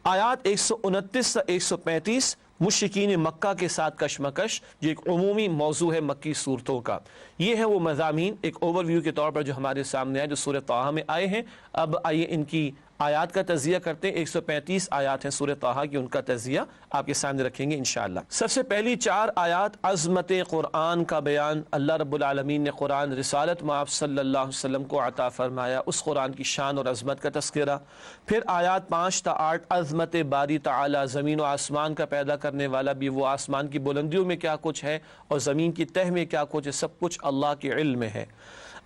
آیات 129 تا 135 مشرکین مکہ کے ساتھ کشمکش، جو ایک عمومی موضوع ہے مکی صورتوں کا۔ یہ ہے وہ مضامین ایک اوور ویو کے طور پر جو ہمارے سامنے آئے، جو سورہ طٰہٰ میں آئے ہیں۔ اب آئیے ان کی آیات کا تجزیہ کرتے ہیں۔ 135 آیات ہیں سورہ طٰہٰ کی، ان کا تجزیہ آپ کے سامنے رکھیں گے انشاءاللہ۔ سب سے پہلی 4 آیات عظمت قرآن کا بیان، اللہ رب العالمین نے قرآن رسالت مآب صلی اللہ علیہ وسلم کو عطا فرمایا، اس قرآن کی شان اور عظمت کا تذکرہ۔ پھر آیات 5 تا 8 عظمت باری تعالی، زمین و آسمان کا پیدا کرنے والا بھی وہ، آسمان کی بلندیوں میں کیا کچھ ہے اور زمین کی تہ میں کیا کچھ ہے، سب کچھ اللہ کے علم میں ہے۔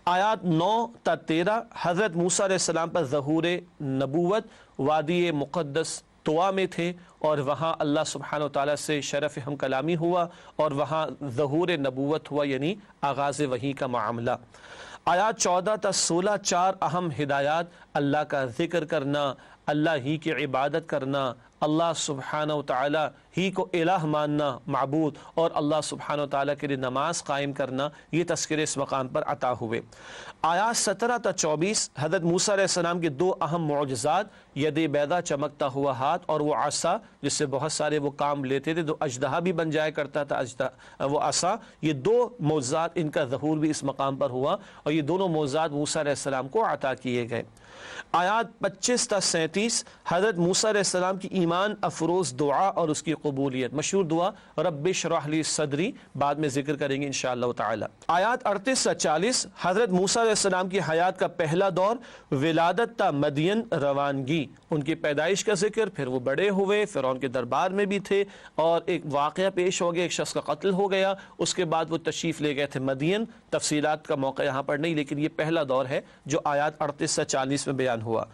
آیات 9 تا 13 حضرت موسیٰ علیہ السلام پر ظہور نبوت، وادی مقدس طوا میں تھے اور وہاں اللہ سبحانہ وتعالیٰ سے شرف ہم کلامی ہوا اور وہاں ظہور نبوت ہوا، یعنی آغاز وحی کا معاملہ۔ آیات 14 تا 16 4 اہم ہدایات، اللہ کا ذکر کرنا، اللہ ہی کی عبادت کرنا، اللہ سبحانہ وتعالیٰ ہی کو الہ ماننا، معبود، اور اللہ سبحانہ وتعالیٰ کے لیے نماز قائم کرنا، یہ تذکرے اس مقام پر عطا ہوئے۔ آیات 17 تا 24 حضرت موسیٰ علیہ السلام کے 2 اہم معجزات، ید بیضا چمکتا ہوا ہاتھ اور وہ عصا جس سے بہت سارے وہ کام لیتے تھے، تو اژدہا بھی بن جایا کرتا تھا وہ عصا، یہ 2 معجزات، ان کا ظہور بھی اس مقام پر ہوا اور یہ دونوں معجزات موسیٰ علیہ السلام کو عطا کیے گئے۔ آیات 25 تا 37 حضرت موسیٰ علیہ السلام کی ایمان افروز دعا اور اس کی قبولیت، مشہور دعا رب اشرح لی صدری، بعد میں ذکر کریں گے انشاءاللہ تعالی۔ آیات 38 تا 40 حضرت موسیٰ علیہ السلام کی حیات کا پہلا دور، ولادت تا مدین روانگی، ان کی پیدائش کا ذکر، پھر وہ بڑے ہوئے، فرعون کے دربار میں بھی تھے اور ایک واقعہ پیش ہو گیا، ایک شخص کا قتل ہو گیا، اس کے بعد وہ تشریف لے گئے تھے مدین، تفصیلات کا موقع یہاں پر نہیں، لیکن یہ پہلا دور ہے جو آیات 38 تا 40 میں بیان ہوا۔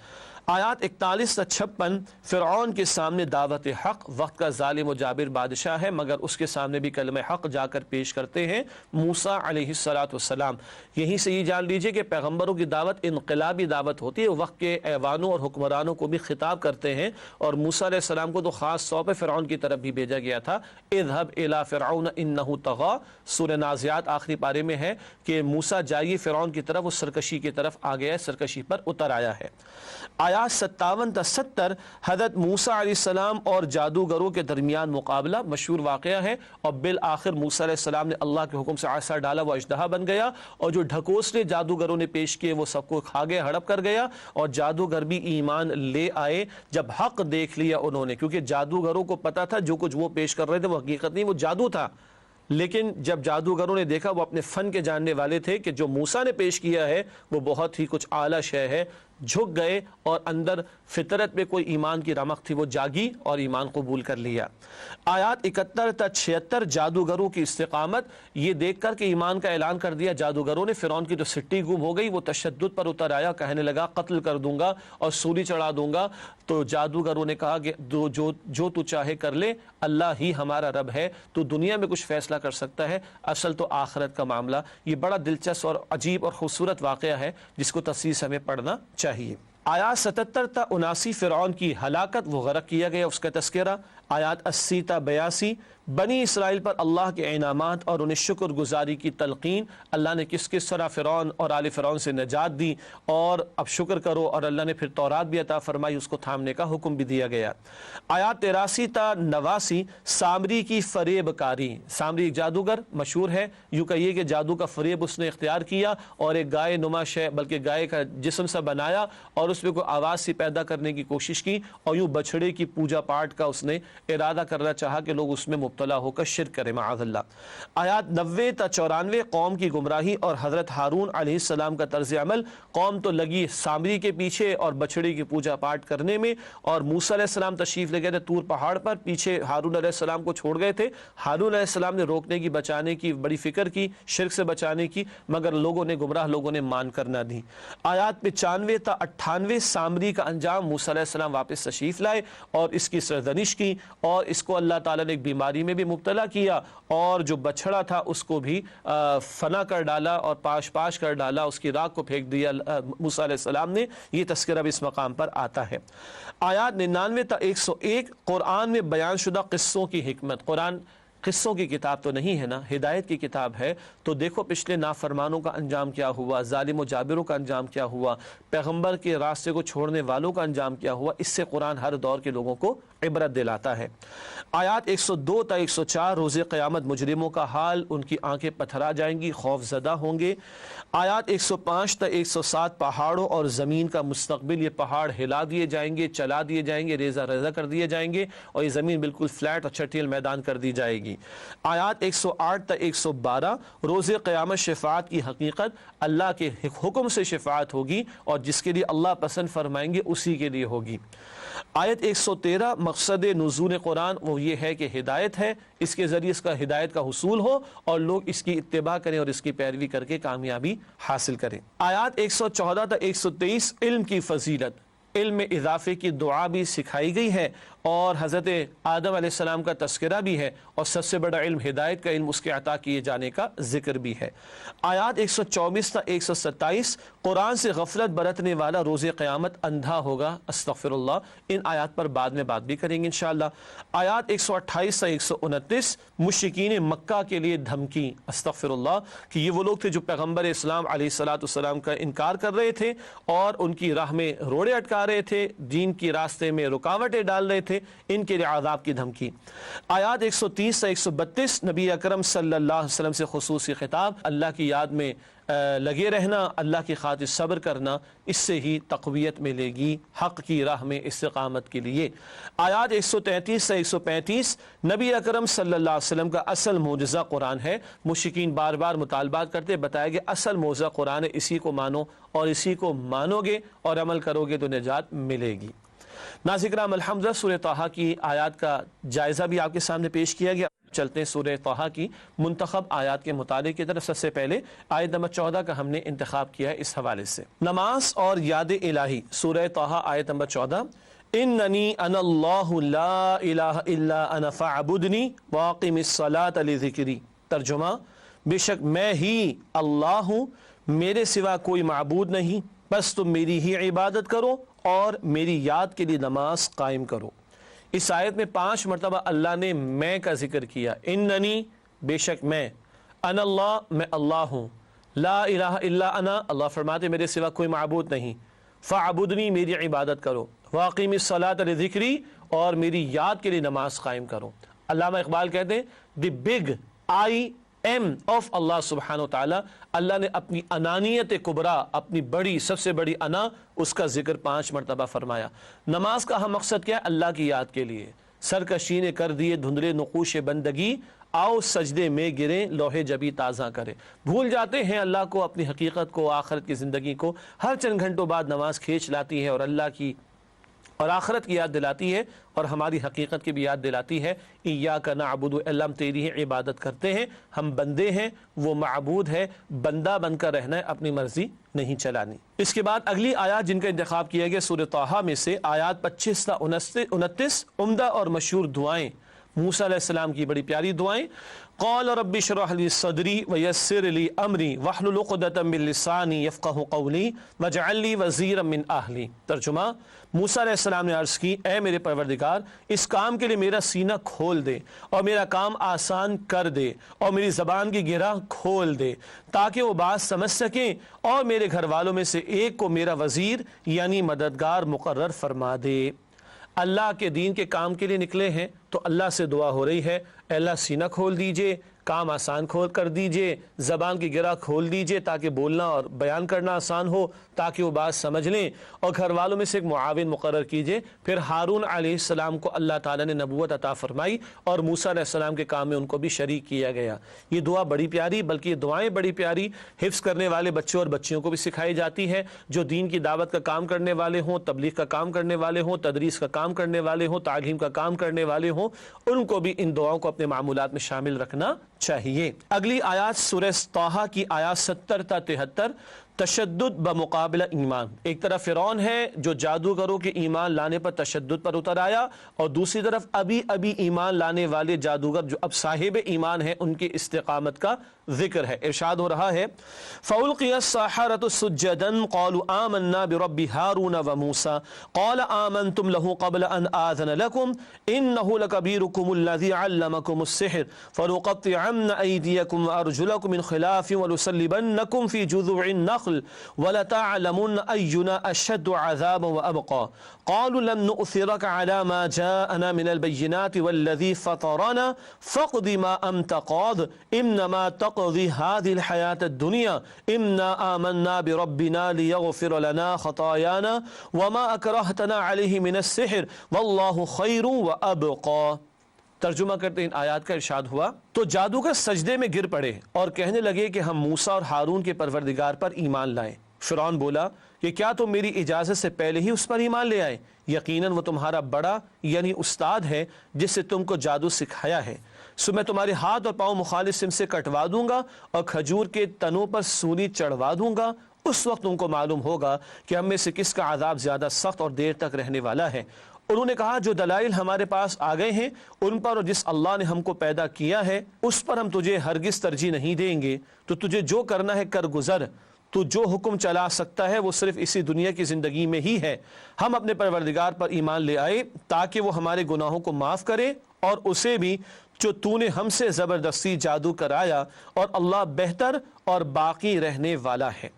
آیات 41 تا 56 فرعون کے سامنے دعوت حق، وقت کا ظالم و جابر بادشاہ ہے مگر اس کے سامنے بھی کلمہ حق جا کر پیش کرتے ہیں موسیٰ علیہ السلام۔ یہیں سے یہ جان لیجئے کہ پیغمبروں کی دعوت انقلابی دعوت ہوتی ہے، وقت کے ایوانوں اور حکمرانوں کو بھی خطاب کرتے ہیں، اور موسیٰ علیہ السلام کو تو خاص طور پہ فرعون کی طرف بھی بھیجا گیا تھا۔ اذهب الى فرعون انه طغى، سورہ نازعات آخری پارے میں ہے کہ موسیٰ جائیے فرعون کی طرف، وہ سرکشی کی طرف آ گیا ہے، سرکشی پر اتر آیا ہے۔ آیات 57 تا 70 حضرت موسیٰ علیہ السلام اور جادوگروں کے درمیان مقابلہ، مشہور واقعہ ہے، اور بالآخر موسیٰ علیہ السلام نے اللہ کے حکم سے عصا ڈالا، وہ اژدہا بن گیا، اور جو ڈھکوسلے جادوگروں نے پیش کیے وہ سب کو کھا گیا، ہڑپ کر گیا، اور جادوگر بھی ایمان لے آئے جب حق دیکھ لیا انہوں نے، کیونکہ جادوگروں کو پتا تھا جو کچھ وہ پیش کر رہے تھے وہ حقیقت نہیں، وہ جادو تھا، لیکن جب جادوگروں نے دیکھا، وہ اپنے فن کے جاننے والے تھے کہ جو موسیٰ نے پیش کیا ہے وہ بہت ہی کچھ اعلیٰ شے ہے، جھک گئے اور اندر فطرت میں کوئی ایمان کی رمق تھی وہ جاگی اور ایمان قبول کر لیا۔ آیات 71 تا 76 جادوگروں کی استقامت، یہ دیکھ کر کہ ایمان کا اعلان کر دیا جادوگروں نے، فرعون کی تو سٹی گم ہو گئی، وہ تشدد پر اتر آیا، کہنے لگا قتل کر دوں گا اور سولی چڑھا دوں گا، تو جادوگروں نے کہا کہ جو تو چاہے کر لے، اللہ ہی ہمارا رب ہے، تو دنیا میں کچھ فیصلہ کر سکتا ہے، اصل تو آخرت کا معاملہ۔ یہ بڑا دلچسپ اور عجیب اور خوبصورت واقعہ ہے جس کو تفصیل سے ہمیں پڑھنا چاہیے۔ آیات 77 تا 79 فرعون کی ہلاکت، وہ غرق کیا گیا، اس کا تذکرہ۔ آیات 80 تا 82 بنی اسرائیل پر اللہ کے انعامات اور انہیں شکر گزاری کی تلقین، اللہ نے کس کس طرح فرعون اور آل فرعون سے نجات دی، اور اب شکر کرو، اور اللہ نے پھر تورات بھی عطا فرمائی، اس کو تھامنے کا حکم بھی دیا گیا۔ آیات 83 تا 89 سامری کی فریب کاری، سامری ایک جادوگر مشہور ہے، یوں کہیے کہ جادو کا فریب اس نے اختیار کیا اور ایک گائے نما شے بلکہ گائے کا جسم سا بنایا اور اس میں کوئی آواز سی پیدا کرنے کی کوشش کی، اور یوں بچھڑے کی پوجا پاٹ کا اس نے ارادہ کرنا چاہا کہ لوگ اس میں مبتلا ہو کر شرک کریں معاذ اللہ۔ آیات 90 تا 94 قوم کی گمراہی اور حضرت ہارون علیہ السلام کا طرز عمل، قوم تو لگی سامری کے پیچھے اور بچھڑے کی پوجا پاٹ کرنے میں، اور موسیٰ علیہ السلام تشریف لے گئے تھے طور پہاڑ پر، پیچھے ہارون علیہ السلام کو چھوڑ گئے تھے، ہارون علیہ السلام نے روکنے کی بچانے کی بڑی فکر کی، شرک سے بچانے کی، مگر لوگوں نے گمراہ لوگوں نے مان کر نہ دی۔ آیات 95 تا 98 سامری کا انجام، موسیٰ علیہ السلام واپس تشریف لائے اور اس کی سرزنش کی، اور اس کو اللہ تعالیٰ نے ایک بیماری میں بھی مبتلا کیا، اور جو بچھڑا تھا اس کو بھی فنا کر ڈالا اور پاش پاش کر ڈالا، اس کی راکھ کو پھینک دیا موسیٰ علیہ السلام نے۔ یہ تذکرہ بھی اس مقام پر آتا ہے۔ آیات 99 تا 101 قرآن میں بیان شدہ قصوں کی حکمت۔ قرآن قصوں کی کتاب تو نہیں ہے نا، ہدایت کی کتاب ہے، تو دیکھو پچھلے نافرمانوں کا انجام کیا ہوا، ظالم و جابروں کا انجام کیا ہوا، پیغمبر کے راستے کو چھوڑنے والوں کا انجام کیا ہوا، اس سے قرآن ہر دور کے لوگوں کو عبرت دلاتا ہے۔ آیات 102 تا 104 روز قیامت مجرموں کا حال، ان کی آنکھیں پتھرا جائیں گی، خوف زدہ ہوں گے۔ آیات 105 تا 107 پہاڑوں اور زمین کا مستقبل، یہ پہاڑ ہلا دیے جائیں گے، چلا دیے جائیں گے، ریزہ ریزہ کر دیے جائیں گے، اور یہ زمین بالکل فلیٹ اور چھٹیل میدان کر دی جائے گی۔ آیات 108 تا 112 روز قیامت شفاعت کی حقیقت، اللہ کے حکم سے شفاعت ہوگی، اور جس کے لیے اللہ پسند فرمائیں گے اسی کے لیے ہوگی۔ آیت 113 مقصد نزول قرآن وہ یہ ہے کہ ہدایت ہے، اس کے ذریعے اس کا ہدایت کا حصول ہو اور لوگ اس کی اتباع کریں اور اس کی پیروی کر کے کامیابی حاصل کریں۔ آیات 114 تا 123 علم کی فضیلت، علم میں اضافے کی دعا بھی سکھائی گئی ہے، اور حضرت آدم علیہ السلام کا تذکرہ بھی ہے، اور سب سے بڑا علم ہدایت کا علم، اس کے عطا کیے جانے کا ذکر بھی ہے۔ آیات 124 تا 127 قرآن سے غفلت برتنے والا روز قیامت اندھا ہوگا، استغفر اللہ۔ ان آیات پر بعد میں بات بھی کریں گے انشاءاللہ۔ آیات 128 تا 129 مشرکین مکہ کے لیے دھمکی، استغفر اللہ، کہ یہ وہ لوگ تھے جو پیغمبر اسلام علیہ السلام کا انکار کر رہے تھے اور ان کی راہ میں روڑے اٹکا رہے تھے، دین کی راستے میں رکاوٹیں ڈال رہے تھے، ان کے لیے عذاب کی دھمکی۔ آیات 130 سے 132 نبی اکرم صلی اللہ علیہ وسلم سے خصوصی خطاب، اللہ کی یاد میں لگے رہنا، اللہ کی خاطر صبر کرنا، اس سے ہی تقویت ملے گی حق کی راہ میں استقامت کے لیے۔ آیات 133 سے 135 نبی اکرم صلی اللہ علیہ وسلم کا اصل معجزہ قرآن ہے، مشرکین بار بار مطالبات کرتے، بتایا کہ اصل معجزہ قرآن ہے، اسی کو مانو، اور اسی کو مانو گے اور عمل کرو گے تو نجات ملے گی۔ ناظرین کرام الحمدللہ سورہ طٰہٰ کی آیات کا جائزہ بھی آپ کے سامنے پیش کیا گیا۔ چلتے ہیں سورہ طٰہٰ کی منتخب آیات کے مطالعے کی طرف۔ سب سے پہلے آیت نمبر 14 کا ہم نے انتخاب کیا ہے اس حوالے سے، نماز اور یاد الہی۔ سورہ طٰہٰ آیت نمبر 14، اننی انا اللہ لا الہ الا انا فاعبدنی واقم الصلاۃ لذکری۔ ترجمہ، بے شک میں ہی اللہ ہوں، میرے سوا کوئی معبود نہیں، بس تم میری ہی عبادت کرو اور میری یاد کے لیے نماز قائم کرو۔ اس آیت میں 5 مرتبہ اللہ نے میں کا ذکر کیا، اننی بے شک میں، انا اللہ میں اللہ ہوں، لا الہ الا انا اللہ فرماتے میرے سوا کوئی معبود نہیں، فاعبدنی میری عبادت کرو، واقیم الصلاۃ لذکری اور میری یاد کے لیے نماز قائم کرو۔ علامہ اقبال کہتے ہیں the big I am of اللہ سبحانہ و تعالیٰ، اللہ نے اپنی انانیت کبریٰ، اپنی بڑی سب سے بڑی انا، اس کا ذکر 5 مرتبہ فرمایا۔ نماز کا اہم مقصد کیا ہے؟ اللہ کی یاد کے لیے۔ سرکشی نے کر دیے دھندلے نقوش بندگی، آؤ سجدے میں گریں لوح جبی تازہ کرے۔ بھول جاتے ہیں اللہ کو، اپنی حقیقت کو، آخرت کی زندگی کو، ہر چند گھنٹوں بعد نماز کھینچ لاتی ہے اور اللہ کی اور آخرت کی یاد دلاتی ہے اور ہماری حقیقت کی بھی یاد دلاتی ہے۔ ایاک نعبد، اللہ ہم تیری ہی عبادت کرتے ہیں، ہم بندے ہیں، وہ معبود ہے، بندہ بن کر رہنا ہے، اپنی مرضی نہیں چلانی۔ اس کے بعد اگلی آیات جن کا انتخاب کیا گیا سورہ طٰہٰ میں سے آیات 25 تا 29 عمدہ اور مشہور دعائیں، موسیٰ علیہ السلام کی بڑی پیاری دعائیں۔ قال رب اشرح لي صدري ويسر لي امري واحلل عقدة من لساني يفقهوا قولي واجعل لي وزيرا من اهلي۔ ترجمہ، موسیٰ علیہ السلام نے عرض کی، اے میرے پروردگار، اس کام کے لیے میرا سینہ کھول دے اور میرا کام آسان کر دے اور میری زبان کی گرہ کھول دے تاکہ وہ بات سمجھ سکیں، اور میرے گھر والوں میں سے ایک کو میرا وزیر یعنی مددگار مقرر فرما دے۔ اللہ کے دین کے کام کے لیے نکلے ہیں تو اللہ سے دعا ہو رہی ہے، اے اللہ سینہ کھول دیجئے، کام آسان کھول کر دیجئے، زبان کی گرہ کھول دیجئے تاکہ بولنا اور بیان کرنا آسان ہو، تاکہ وہ بات سمجھ لیں، اور گھر والوں میں سے ایک معاون مقرر کیجئے۔ پھر ہارون علیہ السلام کو اللہ تعالیٰ نے نبوت عطا فرمائی اور موسیٰ علیہ السلام کے کام میں ان کو بھی شریک کیا گیا۔ یہ دعا بڑی پیاری، بلکہ یہ دعائیں بڑی پیاری حفظ کرنے والے بچوں اور بچیوں کو بھی سکھائی جاتی ہے، جو دین کی دعوت کا کام کرنے والے ہوں، تبلیغ کا کام کرنے والے ہوں، تدریس کا کام کرنے والے ہوں، تعلیم کا کام کرنے والے ہوں، ان کو بھی ان دعاؤں کو اپنے معمولات میں شامل رکھنا چاہیے۔ اگلی آیات سورہ طٰہٰ کی آیات 70 تا 73، تشدد بمقابلہ ایمان۔ ایک طرف فرعون ہے جو جادوگروں کے ایمان لانے پر تشدد پر اتر آیا، اور دوسری طرف ابھی ایمان لانے والے جادوگر جو اب صاحب ایمان ہیں ان کی استقامت کا ذکر ہے۔ ارشاد ہو رہا ہے، فَأُلْقِيَ السَّحَرَةُ سُجَّدًا قَالُوا آمَنَّا بِرَبِّ هَارُونَ وَمُوسَىٰ قَالَ آمَنْتُمْ لَهُ قَبْلَ أَنْ آذَنَ لَكُمْ إِنَّهُ لَكَبِيرُكُمُ الَّذِي عَلَّمَكُمُ السِّحْرَ فَلَأُقَطِّعَنَّ أَيْدِيَكُمْ وَأَرْجُلَكُم مِّنْ خِلَافٍ وَلَأُصَلِّبَنَّكُمْ فِي جُذُوعِ النَّخْلِ وَلَتَعْلَمُنَّ أَيُّنَا أَشَدُّ عَذَابًا وَأَبْقَىٰ قَالُوا لَمْ نُؤْثِرَكَ عَلَىٰ مَا جَاءَنَا مِنَ الْبَيِّنَاتِ وَالَّذِي فَطَرَنَا فَاقْضِ مَا أَنتَ قَاضٍ إِنَّمَا تَقْضِي هَٰذِهِ الْحَيَاةَ الدُّنْيَا إِنَّا آمَنَّا بِرَبِّنَا لِيَغْفِرَ لَنَا خَطَايَانَا وَمَا أَكْرَهْتَنَا عَلَيْهِ مِنَ السِّحْرِ وَاللَّهُ خَيْرٌ وَأَبْقَىٰ۔ ترجمہ کرتے ان آیات کا ارشاد ہوا، تو جادوگر سجدے میں گر پڑے اور کہنے لگے کہ ہم موسیٰ اور ہارون کے پروردگار پر ایمان لائیں۔ فرعون بولا کہ کیا تم میری اجازت سے پہلے ہی اس پر ایمان لے آئے؟ یقیناً وہ تمہارا بڑا یعنی استاد ہے جس سے تم کو جادو سکھایا ہے، سو میں تمہارے ہاتھ اور پاؤں مخالف سم سے کٹوا دوں گا اور کھجور کے تنوں پر سولی چڑھوا دوں گا۔ اس وقت تم کو معلوم ہوگا کہ ہم میں سے کس کا عذاب زیادہ سخت اور دیر تک رہنے والا ہے۔ انہوں نے کہا، جو دلائل ہمارے پاس آ گئے ہیں ان پر اور جس اللہ نے ہم کو پیدا کیا ہے اس پر ہم تجھے ہرگز ترجیح نہیں دیں گے، تو تجھے جو کرنا ہے کر گزر، تو جو حکم چلا سکتا ہے وہ صرف اسی دنیا کی زندگی میں ہی ہے۔ ہم اپنے پروردگار پر ایمان لے آئے تاکہ وہ ہمارے گناہوں کو معاف کرے اور اسے بھی جو تو نے ہم سے زبردستی جادو کرایا، اور اللہ بہتر اور باقی رہنے والا ہے۔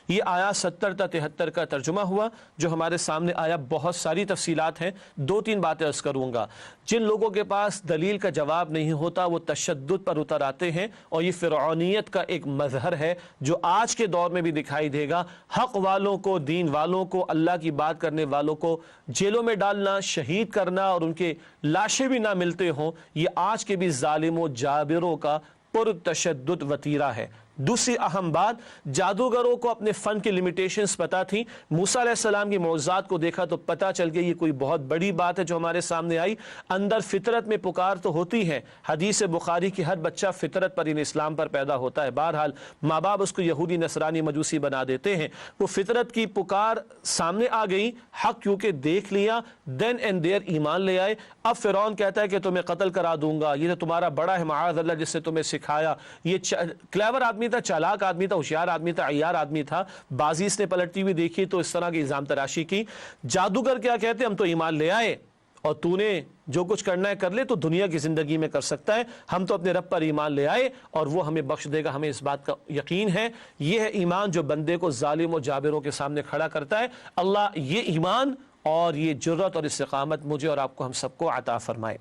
یہ آیات 70 تا 73 کا ترجمہ ہوا جو ہمارے سامنے آیا۔ بہت ساری تفصیلات ہیں، 2-3 باتیں عرض کروں گا۔ جن لوگوں کے پاس دلیل کا جواب نہیں ہوتا وہ تشدد پر اتر آتے ہیں، اور یہ فرعونیت کا ایک مظہر ہے جو آج کے دور میں بھی دکھائی دے گا۔ حق والوں کو، دین والوں کو، اللہ کی بات کرنے والوں کو جیلوں میں ڈالنا، شہید کرنا اور ان کے لاشیں بھی نہ ملتے ہوں، یہ آج کے بھی ظالموں جابروں کا پرتشدد وتیرہ ہے۔ دوسری اہم بات، جادوگروں کو اپنے فن کی لیمیٹیشنز پتہ تھی۔ موسیٰ علیہ السلام کی معجزات کو دیکھا تو پتہ چل گیا یہ کوئی بہت بڑی بات ہے جو ہمارے سامنے آئی۔ اندر فطرت میں پکار تو ہوتی ہے، حدیث بخاری کی ہر بچہ فطرت پر اسلام پر پیدا ہوتا ہے، بہرحال ماں باپ اس کو یہودی نصرانی مجوسی بنا دیتے ہیں۔ وہ فطرت کی پکار سامنے آ گئی، حق کیونکہ دیکھ لیا، دین اینڈ دیر ایمان لے آئے۔ اب فرعون کہتا ہے کہ تمہیں قتل کرا دوں گا، یہ تو تمہارا بڑا ہے معاذ اللہ جس سے تمہیں سکھایا۔ یہ کلیور آدمی تھا، چالاک آدمی تھا، ہوشیار آدمی تھا، عیار آدمی تھا۔ بازی اس نے پلٹتی ہوئی دیکھی تو اس طرح کی الزام تراشی کی۔ جادوگر کیا کہتے ہم تو ایمان لے آئے اور تو نے جو کچھ کرنا ہے کر لے، تو دنیا کی زندگی میں کر سکتا ہے، ہم تو اپنے رب پر ایمان لے آئے اور وہ ہمیں بخش دے گا، ہمیں اس بات کا یقین ہے۔ یہ ہے ایمان جو بندے کو ظالم و جابروں کے سامنے کھڑا کرتا ہے۔ اللہ یہ ایمان اور یہ جرت اور استقامت مجھے اور آپ کو، ہم سب کو عطا فرمائے۔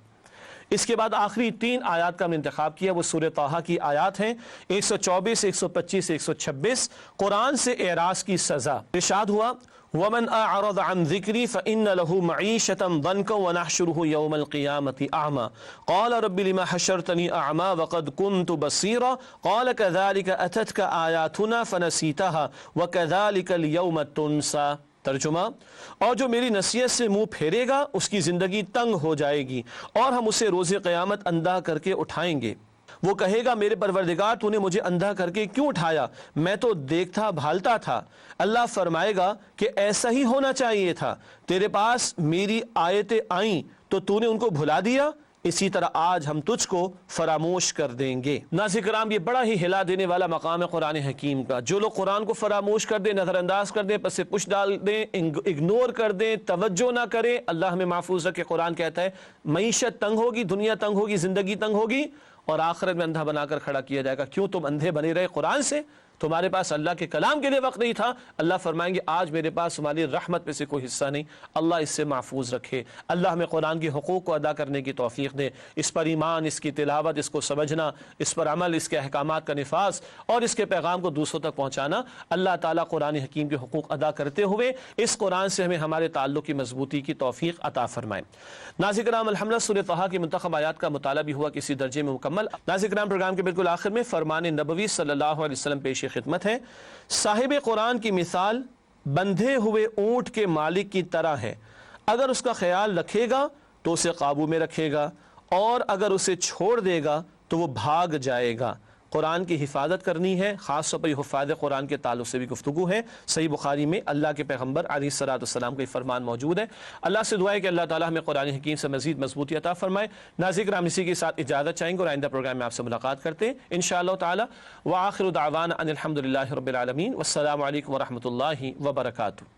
اس کے بعد آخری 3 آیات کا ہم نے انتخاب کیا، وہ سورہ طٰہٰ کی آیات ہیں 124، 125، 126، قرآن سے اعراض کی سزا۔ ارشاد ہوا، وَمَنْ أَعْرَضَ عَنْ ذِكْرِي فَإِنَّ لَهُ مَعِيشَةً ضَنْكًا وَنَحْشُرُهُ يَوْمَ الْقِيَامَةِ أَعْمَىٰ قَالَ رَبِّ لِمَ حَشَّرْتَنِي أَعْمَىٰ وَقَدْ كُنْتُ بَصِيرًا قَالَ كَذَٰلِكَ أَتَتْكَ آيَاتُنَا فَنَسِيتَهَا وَكَذَٰلِكَ الْيَوْمَ تُنسَىٰ۔ ترجمہ، اور جو میری نصیحت سے منہ پھیرے گا اس کی زندگی تنگ ہو جائے گی اور ہم اسے روز قیامت اندھا کر کے اٹھائیں گے۔ وہ کہے گا، میرے پروردگار تو نے مجھے اندھا کر کے کیوں اٹھایا؟ میں تو دیکھتا بھالتا تھا۔ اللہ فرمائے گا کہ ایسا ہی ہونا چاہیے تھا، تیرے پاس میری آیتیں آئیں تو تو نے ان کو بھلا دیا، اسی طرح آج ہم تجھ کو فراموش کر دیں گے۔ ناظرین کرام، یہ بڑا ہی ہلا دینے والا مقام ہے قرآن حکیم کا۔ جو لوگ قرآن کو فراموش کر دیں، نظر انداز کر دیں، پس پش ڈال دیں، اگنور کر دیں، توجہ نہ کریں، اللہ ہمیں محفوظ رکھے۔ قرآن کہتا ہے معیشت تنگ ہوگی، دنیا تنگ ہوگی، زندگی تنگ ہوگی، اور آخرت میں اندھا بنا کر کھڑا کیا جائے گا۔ کیوں تم اندھے بنے رہے قرآن سے؟ تمہارے پاس اللہ کے کلام کے لیے وقت نہیں تھا۔ اللہ فرمائیں گے آج میرے پاس تمہاری رحمت میں سے کوئی حصہ نہیں۔ اللہ اس سے محفوظ رکھے۔ اللہ ہمیں قرآن کے حقوق کو ادا کرنے کی توفیق دے، اس پر ایمان، اس کی تلاوت، اس کو سمجھنا، اس پر عمل، اس کے احکامات کا نفاذ اور اس کے پیغام کو دوسروں تک پہنچانا۔ اللہ تعالیٰ قرآن حکیم کے حقوق ادا کرتے ہوئے اس قرآن سے ہمیں ہمارے تعلق کی مضبوطی کی توفیق عطا فرمائے۔ ناظرین کرام، الحمدللہ سورہ طٰہٰ کی منتخب آیات کا مطالعہ بھی ہوا کسی درجے میں مکمل۔ ناظرین کرام، پروگرام کے بالکل آخر میں فرمان نبوی صلی اللہ علیہ وسلم پیش خدمت ہے۔ صاحب قرآن کی مثال بندھے ہوئے اونٹ کے مالک کی طرح ہے، اگر اس کا خیال رکھے گا تو اسے قابو میں رکھے گا، اور اگر اسے چھوڑ دے گا تو وہ بھاگ جائے گا۔ قرآن کی حفاظت کرنی ہے، خاص طور پر حفاظ قرآن کے تعلق سے بھی گفتگو ہے۔ صحیح بخاری میں اللہ کے پیغمبر علیہ الصلوۃ والسلام کا فرمان موجود ہے۔ اللہ سے دعا ہے کہ اللہ تعالیٰ ہمیں قرآن حکیم سے مزید مضبوطی عطا فرمائے۔ ناظرین کرام، اسی کے ساتھ اجازت چاہیں گے اور آئندہ پروگرام میں آپ سے ملاقات کرتے ہیں انشاءاللہ تعالیٰ۔ وآخر دعوانا ان الحمد للہ رب العالمین، والسلام علیکم ورحمۃ اللہ وبرکاتہ۔